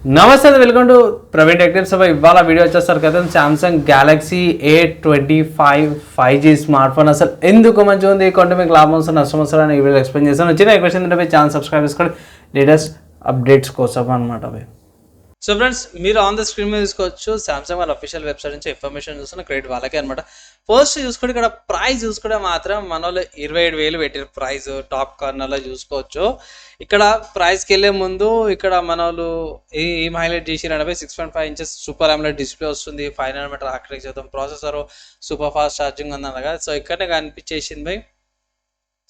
నమస్తే welcome to Praveen techniques. ఇవాళ video వచ్చేస్తారు కదా Samsung Galaxy A25 5G smart phone అసలు ఎందుకు మంచిగా ఉంది, కొంటే మీకు లాభం వస్తుంది నష్టం వస్తుంది అని ఈ వీడియో ఎక్స్ప్లెయిన్ చేస్తాను. వచ్చిన క్వశ్చన్ ఏంటంటే ఛానల్ సబ్స్క్రైబ్ చేసుకోండి లేటెస్ట్ అప్డేట్స్ కోసం అనమాట. సో ఫ్రెండ్స్, మీరు ఆన్ ద స్క్రీన్ మీద చూసుకోవచ్చు సామ్సంగ్ వాళ్ళ అఫీషియల్ వెబ్సైట్ నుంచి ఇన్ఫర్మేషన్ చూస్తున్న క్రెడిట్ వాళ్ళకే అనమాట. ఫస్ట్ చూసుకుంటే ఇక్కడ ప్రైస్ చూసుకుంటే మాత్రం మన వాళ్ళు 27,000 పెట్టారు ప్రైస్. టాప్ కార్నర్లో చూసుకోవచ్చు. ఇక్కడ ప్రైస్కి వెళ్ళే ముందు ఇక్కడ మన వాళ్ళు ఏం హైలైట్ చేసిరంటే 6.5 ఇంచెస్ సూపర్ AMOLED డిస్ప్లే వస్తుంది, 5nm architecture, processor super fast charging ఉందన్న కదా. సో ఇక్కడనే కనిపించేసింది బై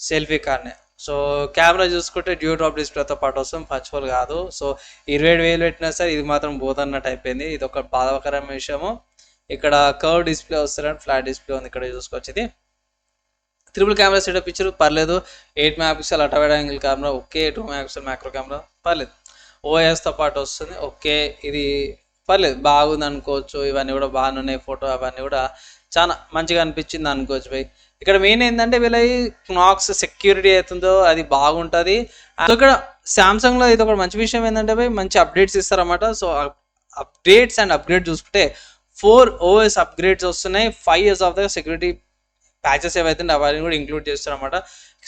సెల్ఫీ కార్నే. సో కెమెరా చూసుకుంటే డ్యూ డ్రాప్ డిస్ప్లేతో పాటు వస్తుంది, పర్చువల్ కాదు. సో 27,000 పెట్టినా సరే ఇది మాత్రం పోతన్నట్టు అయిపోయింది. ఇది ఒక బాధాకరమైన విషయము. ఇక్కడ కర్వ్ డిస్ప్లే వస్తుంది, ఫ్లాట్ డిస్ప్లే ఉంది. ఇక్కడ చూసుకోవచ్చు ఇది ట్రిపుల్ కెమెరా సెటప్ ఇచ్చారు, పర్లేదు. 8 MP ultra wide angle camera okay, 2 MP macro camera పర్లేదు. OISతో పాటు వస్తుంది ఓకే, ఇది పర్లేదు బాగుంది అనుకోవచ్చు. ఇవన్నీ కూడా బాగానే ఉన్నాయి, ఫోటో అవన్నీ కూడా చాలా మంచిగా అనిపించింది అనుకోవచ్చు బై. ఇక్కడ మెయిన్ ఏంటంటే వీళ్ళ క్నాక్స్ సెక్యూరిటీ అవుతుందో అది బాగుంటుంది. సో ఇక్కడ సామ్సంగ్లో ఇది ఒక మంచి విషయం ఏంటంటే బై మంచి అప్డేట్స్ ఇస్తారన్నమాట. సో అప్డేట్స్ అండ్ అప్గ్రేడ్ చూసుకుంటే 4 OS అప్గ్రేడ్స్ వస్తున్నాయి, 5 years of the security patches ఏవైతే అవన్నీ కూడా ఇంక్లూడ్ చేస్తారన్నమాట.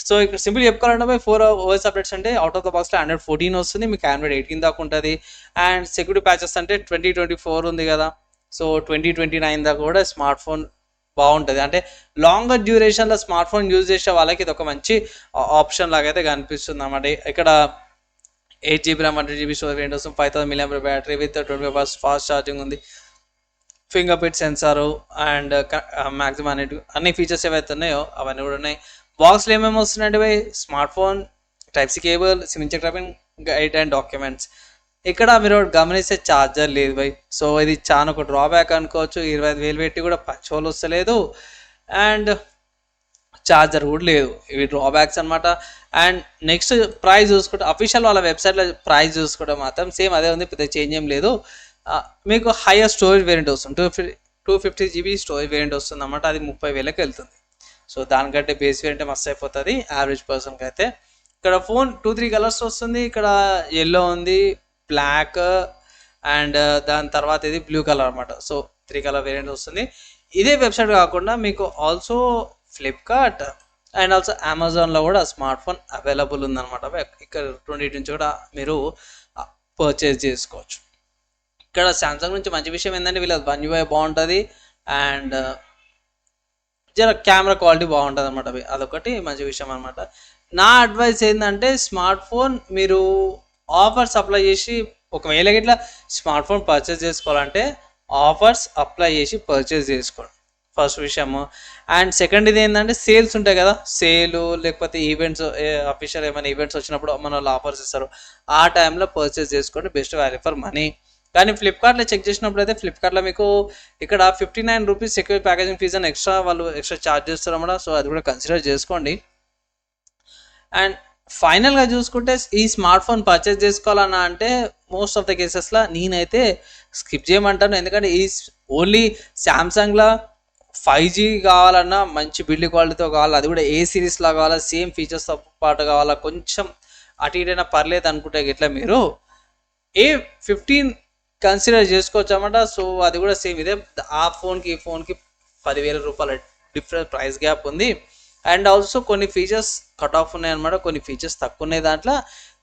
సో ఇక్కడ సింపుల్ చెప్పుకోవాలంటే బై 4 OS అప్డేట్స్ అంటే అవుట్ ఆఫ్ ద బాక్స్లో Android 14 వస్తుంది, మీకు Android 18 దాకా ఉంటుంది. అండ్ సెక్యూరిటీ ప్యాచెస్ అంటే 2024 ఉంది కదా, సో 2029 దాకా కూడా స్మార్ట్ ఫోన్ బాగుంటుంది. అంటే లాంగర్ డ్యూరేషన్లో స్మార్ట్ ఫోన్ యూజ్ చేసే వాళ్ళకి ఇది ఒక మంచి ఆప్షన్ లాగా అయితే కనిపిస్తుంది అన్నమాట. ఇక్కడ 8GB RAM 100GB storage variant వస్తుంది, 5000 mAh battery with 25 hours fast charging ఉంది, finger print sensor and maximum అన్ని ఫీచర్స్ ఏవైతే ఉన్నాయో అవన్నీ కూడా ఉన్నాయి. బాక్స్లో ఏమేమి వస్తున్నాయంటే బై smart phone, Type-C cable, SIM injector, guide and documents. ఇక్కడ మీరు గమనిస్తే ఛార్జర్ లేదు బై. సో ఇది చాలా ఒక డ్రాబ్యాక్ అనుకోవచ్చు. 25,000 పెట్టి కూడా పచ్చోలు వస్తలేదు అండ్ ఛార్జర్ కూడా లేదు, ఇవి డ్రాబ్యాక్స్ అనమాట. అండ్ నెక్స్ట్ ప్రైస్ చూసుకుంటే అఫీషియల్ వాళ్ళ వెబ్సైట్లో ప్రైస్ చూసుకుంటే మాత్రం సేమ్ అదే ఉంది, పెద్ద చేంజ్ ఏం లేదు. మీకు హైయర్ స్టోరేజ్ వేరియంట్ వస్తుంది, 250GB స్టోరేజ్ వేరియంట్ వస్తుంది అన్నమాట. అది 30,000కి వెళ్తుంది. సో దానికంటే బేస్ వేరియంట్ మస్తు అయిపోతుంది యావరేజ్ పర్సన్కి అయితే. ఇక్కడ ఫోన్ 2-3 కలర్స్ వస్తుంది. ఇక్కడ ఎల్లో ఉంది, బ్లాక్ అండ్ దాని తర్వాత ఇది బ్లూ కలర్ అనమాట. సో 3 కలర్ వేరియంట్ వస్తుంది. ఇదే వెబ్సైట్ కాకుండా మీకు ఆల్సో ఫ్లిప్కార్ట్ అండ్ ఆల్సో అమెజాన్లో కూడా స్మార్ట్ ఫోన్ అవైలబుల్ ఉందన్నమాట. ఇక్కడ 20 నుంచి కూడా మీరు పర్చేస్ చేసుకోవచ్చు. ఇక్కడ సామ్సంగ్ నుంచి మంచి విషయం ఏంటంటే వీళ్ళ One UI బాగుంటుంది అండ్ జర కెమెరా క్వాలిటీ బాగుంటుంది అనమాట. అదొకటి మంచి విషయం అనమాట. నా అడ్వైస్ ఏంటంటే స్మార్ట్ ఫోన్ మీరు ఆఫర్స్ అప్లై చేసి, ఒకవేళ ఇట్లా స్మార్ట్ ఫోన్ పర్చేస్ చేసుకోవాలంటే ఆఫర్స్ అప్లై చేసి పర్చేస్ చేసుకోండి ఫస్ట్ విషయము. అండ్ సెకండ్ ఇది ఏంటంటే సేల్స్ ఉంటాయి కదా, సేలు లేకపోతే ఈవెంట్స్, అఫీషియల్ ఏమైనా ఈవెంట్స్ వచ్చినప్పుడు మన వాళ్ళు ఆఫర్స్ ఇస్తారు, ఆ టైంలో పర్చేస్ చేసుకోండి, బెస్ట్ వాల్యూ ఫర్ మనీ. కానీ ఫ్లిప్కార్ట్లో చెక్ చేసినప్పుడు అయితే ఫ్లిప్కార్ట్లో మీకు ఇక్కడ 59 రూపీస్ సెక్యూర్ ప్యాకేజింగ్ ఫీజ్ అని వాళ్ళు ఎక్స్ట్రా ఛార్జ్ చేస్తారు అన్నమాట. సో అది కూడా కన్సిడర్ చేసుకోండి. అండ్ ఫైనల్గా చూసుకుంటే ఈ స్మార్ట్ ఫోన్ పర్చేస్ చేసుకోవాలన్నా అంటే మోస్ట్ ఆఫ్ ద కేసెస్లో నేనైతే స్కిప్ చేయమంటాను. ఎందుకంటే ఈ ఓన్లీ సామ్సంగ్లో 5G కావాలన్నా మంచి బిల్డ్ క్వాలిటీతో కావాలి, అది కూడా ఏ సిరీస్లో కావాలా, సేమ్ ఫీచర్స్తో పాటు కావాలా, కొంచెం అటు ఇటైనా పర్లేదు అనుకుంటే ఇట్లా మీరు A15 కన్సిడర్ చేసుకోవచ్చు అన్నమాట. సో అది కూడా సేమ్ ఇదే, ఆ ఫోన్కి ఈ ఫోన్కి 10,000 రూపాయల డిఫరెంట్ ప్రైస్ గ్యాప్ ఉంది. అండ్ ఆల్సో కొన్ని ఫీచర్స్ కట్ ఆఫ్ ఉన్నాయి అనమాట, కొన్ని ఫీచర్స్ తక్కువ ఉన్నాయి దాంట్లో,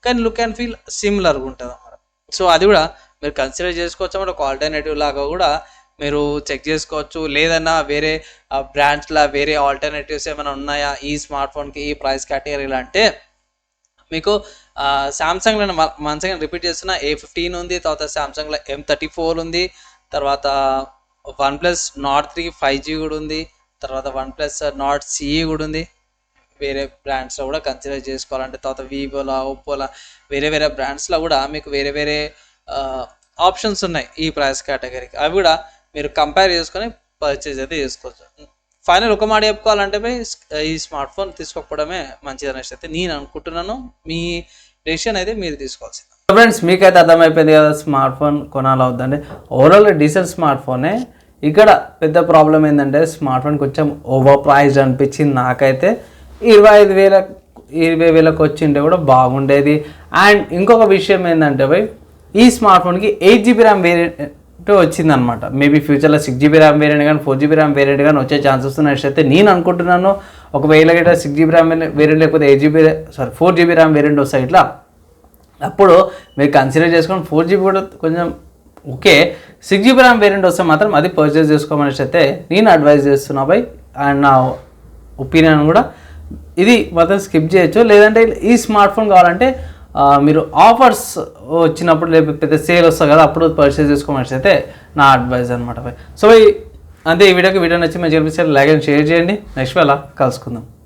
కానీ లుక్ అండ్ ఫీల్ సిమిలర్గా ఉంటుంది అనమాట. సో అది కూడా మీరు కన్సిడర్ చేసుకోవచ్చు అన్నమాట. ఒక ఆల్టర్నేటివ్ లాగా కూడా మీరు చెక్ చేసుకోవచ్చు. లేదన్నా వేరే బ్రాండ్స్లో వేరే ఆల్టర్నేటివ్స్ ఏమైనా ఉన్నాయా ఈ స్మార్ట్ ఫోన్కి ఈ ప్రైస్ కేటగిరీలో అంటే మీకు సామ్సంగ్లో మంచిగా రిపీట్ చేస్తున్న A15 ఉంది, తర్వాత సామ్సంగ్లో M34 ఉంది, తర్వాత OnePlus Nord 3 5G కూడా ఉంది, తర్వాత OnePlus Nord CE కూడా ఉంది. వేరే బ్రాండ్స్లో కూడా కన్సిడర్ చేసుకోవాలంటే తర్వాత వివోలా, ఒప్పోలా వేరే వేరే బ్రాండ్స్లో కూడా మీకు వేరే వేరే ఆప్షన్స్ ఉన్నాయి ఈ ప్రైస్ కేటగిరీకి. అవి కూడా మీరు కంపేర్ చేసుకొని పర్చేజ్ అయితే చేసుకోవచ్చు. ఫైనల్ ఒక మాట చెప్పుకోవాలంటే ఈ స్మార్ట్ ఫోన్ తీసుకోకపోవడమే మంచిది అనేసి అయితే నేను అనుకుంటున్నాను. మీ డెసిషన్ అయితే మీరు తీసుకోవాల్సింది. ఫ్రెండ్స్, మీకైతే అర్థమైపోయింది కదా స్మార్ట్ ఫోన్ కొనాలి అవుద్దండి. ఓవరాల్ డీసెంట్ స్మార్ట్ ఫోనే. ఇక్కడ పెద్ద ప్రాబ్లం ఏంటంటే స్మార్ట్ ఫోన్ కొంచెం ఓవర్ ప్రైస్డ్ అనిపించింది నాకైతే. 25,000 20,000కి వచ్చింటే కూడా బాగుండేది. అండ్ ఇంకొక విషయం ఏంటంటే ఈ స్మార్ట్ ఫోన్కి 8GB ర్యామ్ వేరియంట్ వచ్చిందనమాట. మేబీ ఫ్యూచర్లో 6GB ర్యామ్ వేరియంట్ కానీ 4GB ర్యామ్ వేరియంట్ కానీ వచ్చే ఛాన్సెస్ ఉన్నట్టయితే నేను అనుకుంటున్నాను. ఒకవేళ గిట్ట 6GB ర్యామ్ వేరియంట్ లేకపోతే 4GB ర్యామ్ వేరియంట్ వస్తాయి ఇట్లా, అప్పుడు మీరు కన్సిడర్ చేసుకొని 4GB కూడా కొంచెం ఓకే, 6GB ర్యామ్ వేరియంట్ వస్తే మాత్రం అది పర్చేస్ చేసుకోమనేసి అయితే నేను అడ్వైజ్ చేస్తున్నా బై. అండ్ నా ఒపీనియన్ కూడా ఇది మాత్రం స్కిప్ చేయొచ్చు. లేదంటే ఈ స్మార్ట్ ఫోన్ కావాలంటే మీరు ఆఫర్స్ వచ్చినప్పుడు లేకపోతే సేల్ వస్తుంది కదా అప్పుడు పర్చేస్ చేసుకోమనేసి అయితే నా అడ్వైజ్ అనమాట బై. సో అంతే, ఈ వీడియో నచ్చి మంచిగా అనిపిస్తే లైక్ అండ్ షేర్ చేయండి. నెక్స్ట్ వేళ కలుసుకుందాం.